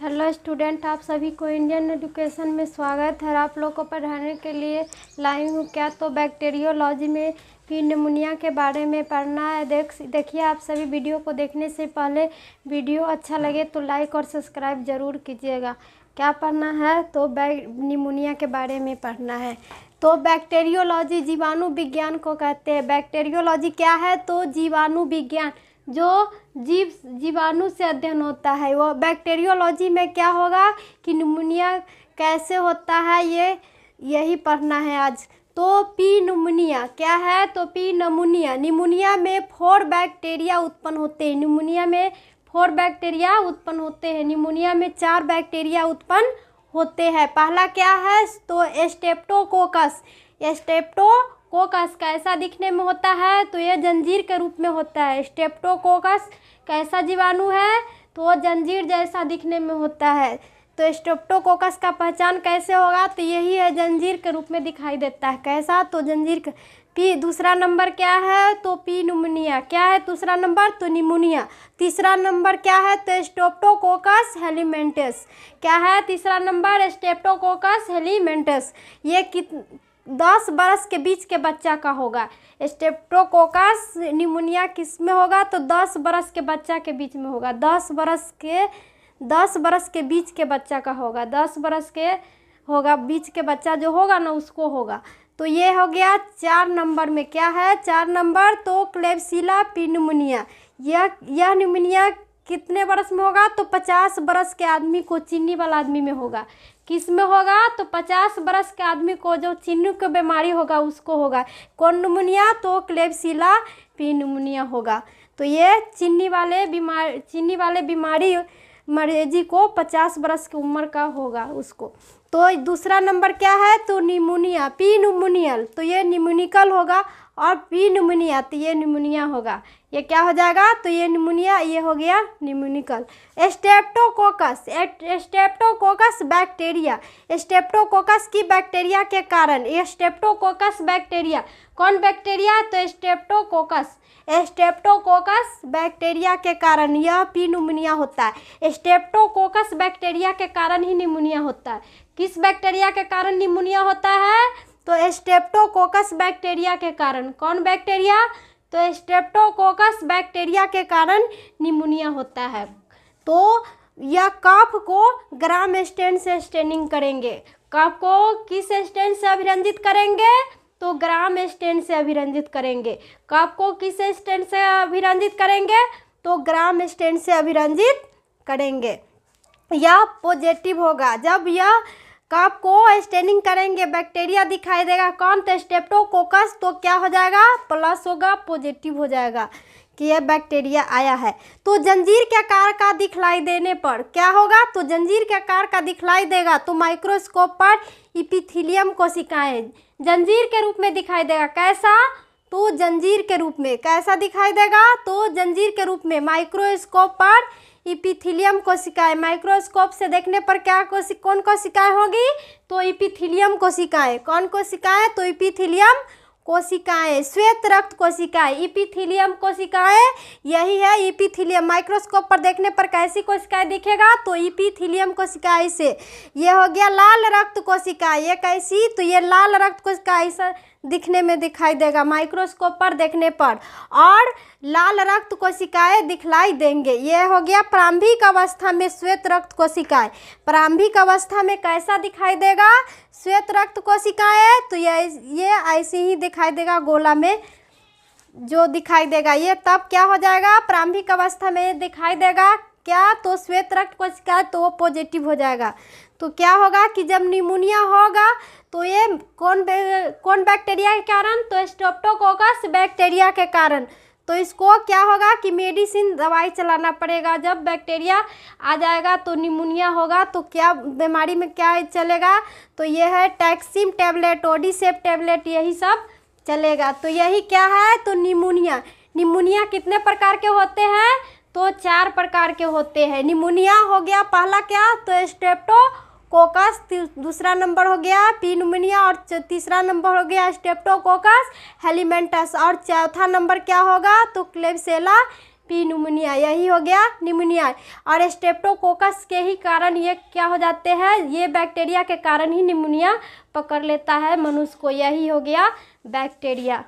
Hello student, आप सभी को इंडियन एजुकेशन में स्वागत है। आप लोग को पढ़ाने के लिए लाई हूँ क्या तो बैक्टीरियोलॉजी में भी निमोनिया के बारे में पढ़ना है। देखिए आप सभी वीडियो को देखने से पहले वीडियो अच्छा लगे तो लाइक और सब्सक्राइब ज़रूर कीजिएगा। क्या पढ़ना है तो निमोनिया के बारे में पढ़ना है। तो बैक्टीरियोलॉजी जीवाणु विज्ञान को कहते हैं। बैक्टीरियोलॉजी क्या है तो जीवाणु विज्ञान, जो जीवाणु से अध्ययन होता है। वो बैक्टीरियोलॉजी में क्या होगा कि निमोनिया कैसे होता है, यही पढ़ना है आज। तो निमोनिया क्या है तो निमोनिया, निमोनिया में 4 बैक्टीरिया उत्पन्न होते हैं। निमोनिया में 4 बैक्टीरिया उत्पन्न होते हैं। निमोनिया में 4 बैक्टीरिया उत्पन्न होते हैं। पहला क्या है तो स्ट्रेप्टोकोकस। स्ट्रेप्टोकोकस कैसा दिखने में होता है तो ये जंजीर के रूप में होता है। स्ट्रेप्टोकोकस कैसा जीवाणु है तो वो जंजीर जैसा दिखने में होता है। तो स्ट्रेप्टोकोकस का पहचान कैसे होगा तो यही है, जंजीर के रूप में दिखाई देता है। कैसा तो जंजीर का। दूसरा नंबर क्या है तो निमोनिया। क्या है दूसरा नंबर तो निमोनिया। तीसरा नंबर क्या है तो स्ट्रेप्टोकोकस हेलीमेंटस। क्या है तीसरा नंबर स्ट्रेप्टोकोकस हेलीमेंटस। ये 10 बरस के बीच के बच्चा का होगा। स्ट्रेप्टोकोकस निमोनिया किस में होगा तो 10 बरस के बच्चा के बीच में होगा। 10 बरस के बीच के बच्चा का होगा। 10 बरस के होगा बीच के बच्चा जो होगा ना उसको होगा। तो ये हो गया 4 नंबर में। क्या है 4 नंबर तो क्लेब्सिला निमोनिया। यह निमोनिया कितने बरस में होगा तो 50 बरस के आदमी को, चीनी वाला आदमी में होगा। किस में होगा तो 50 बरस के आदमी को जो चीनी की बीमारी होगा उसको होगा। कौन निमोनिया तो क्लेब्सिला निमोनिया होगा। तो ये चीनी वाले बीमारी मरीजी को 50 बरस की उम्र का होगा उसको। तो दूसरा नंबर क्या है तो निमोनिया निमोनियल। तो ये निमोनिकल होगा और निमोनिया तो ये निमोनिया होगा। ये क्या हो जाएगा तो ये निमोनिया, ये हो गया निमोनिकल। Streptococcus bacteria. स्ट्रेप्टोकोकस की बैक्टीरिया के कारण, स्ट्रेप्टोकोकस बैक्टीरिया कौन बैक्टीरिया तो स्ट्रेप्टोकोकस बैक्टीरिया के कारण यह निमोनिया होता है। स्ट्रेप्टोकोकस बैक्टीरिया के कारण ही निमोनिया होता है। किस बैक्टीरिया के कारण निमोनिया होता है तो स्ट्रेप्टोकोकस बैक्टीरिया के कारण। कौन बैक्टीरिया तो स्ट्रेप्टोकोकस बैक्टीरिया के कारण निमोनिया होता है। तो यह कफ को ग्राम स्टेन से स्टेनिंग करेंगे। कफ को किस स्टेन से अभिरंजित करेंगे तो ग्राम स्टेन से अभिरंजित करेंगे। कफ को किस स्टेन से अभिरंजित करेंगे तो ग्राम स्टेन से अभिरंजित करेंगे। यह पॉजिटिव होगा। जब यह कफ को स्टेनिंग करेंगे बैक्टीरिया दिखाई देगा कौन तो स्ट्रेप्टोकोकस, तो क्या हो जाएगा प्लस होगा, पॉजिटिव हो जाएगा कि यह बैक्टीरिया आया है। तो जंजीर के आकार का दिखलाई देने पर क्या होगा तो जंजीर के आकार का दिखलाई देगा तो माइक्रोस्कोप पर इपिथीलियम कोशिकाएं जंजीर के रूप में दिखाई देगा। कैसा तो जंजीर के रूप में। कैसा दिखाई देगा तो जंजीर के रूप में। माइक्रोस्कोप पर इपिथीलियम कोशिकाएं, माइक्रोस्कोप से देखने पर क्या कौन कोशिकाएं होगी तो इपिथीलियम कोशिकाएं। कौन कोशिकाएं तो इपिथीलियम कोशिकाएं। श्वेत रक्त कोशिकाएं, इपिथीलियम कोशिकाएं यही है इपिथीलियम। माइक्रोस्कोप पर देखने पर कैसी कोशिकाएं दिखेगा तो इपिथीलियम कोशिकाएं से। ये हो गया लाल रक्त कोशिकाएं। ये कैसी तो ये लाल रक्त कोशिकाएं ऐसा दिखने में दिखाई देगा माइक्रोस्कोप पर देखने पर, और लाल रक्त कोशिकाएं दिखलाई देंगे। ये हो गया प्रारंभिक अवस्था में श्वेत रक्त कोशिकाएं। प्रारंभिक अवस्था में कैसा दिखाई देगा श्वेत रक्त कोशिकाएं तो ये ऐसे ही दिखाई देगा, गोला में जो दिखाई देगा। ये तब क्या हो जाएगा प्रारंभिक अवस्था में दिखाई देगा क्या तो श्वेत रक्त कोशिकाएं, तो वो पॉजिटिव हो जाएगा। तो क्या होगा कि जब निमोनिया होगा तो ये कौन बैक्टीरिया के कारण तो स्ट्रेप्टोकोकस बैक्टीरिया के कारण। तो इसको क्या होगा कि मेडिसिन दवाई चलाना पड़ेगा। जब बैक्टीरिया आ जाएगा तो निमोनिया होगा तो क्या बीमारी में क्या चलेगा तो ये है टैक्सिम टैबलेट, ओडिसेप टैबलेट, यही सब चलेगा। तो यही क्या है तो निमोनिया। निमोनिया कितने प्रकार के होते हैं तो 4 प्रकार के होते हैं। निमोनिया हो गया पहला क्या तो स्ट्रेप्टोकोकस, दूसरा नंबर हो गया निमोनिया, और तीसरा नंबर हो गया स्ट्रेप्टोकोकस हेलीमेंटस, और चौथा नंबर क्या होगा तो क्लेब्सिला पी निमोनिया, यही हो गया निमोनिया। और स्ट्रेप्टोकोकस के ही कारण ये क्या हो जाते हैं, ये बैक्टीरिया के कारण ही निमोनिया पकड़ लेता है मनुष्य को, यही हो गया बैक्टीरिया।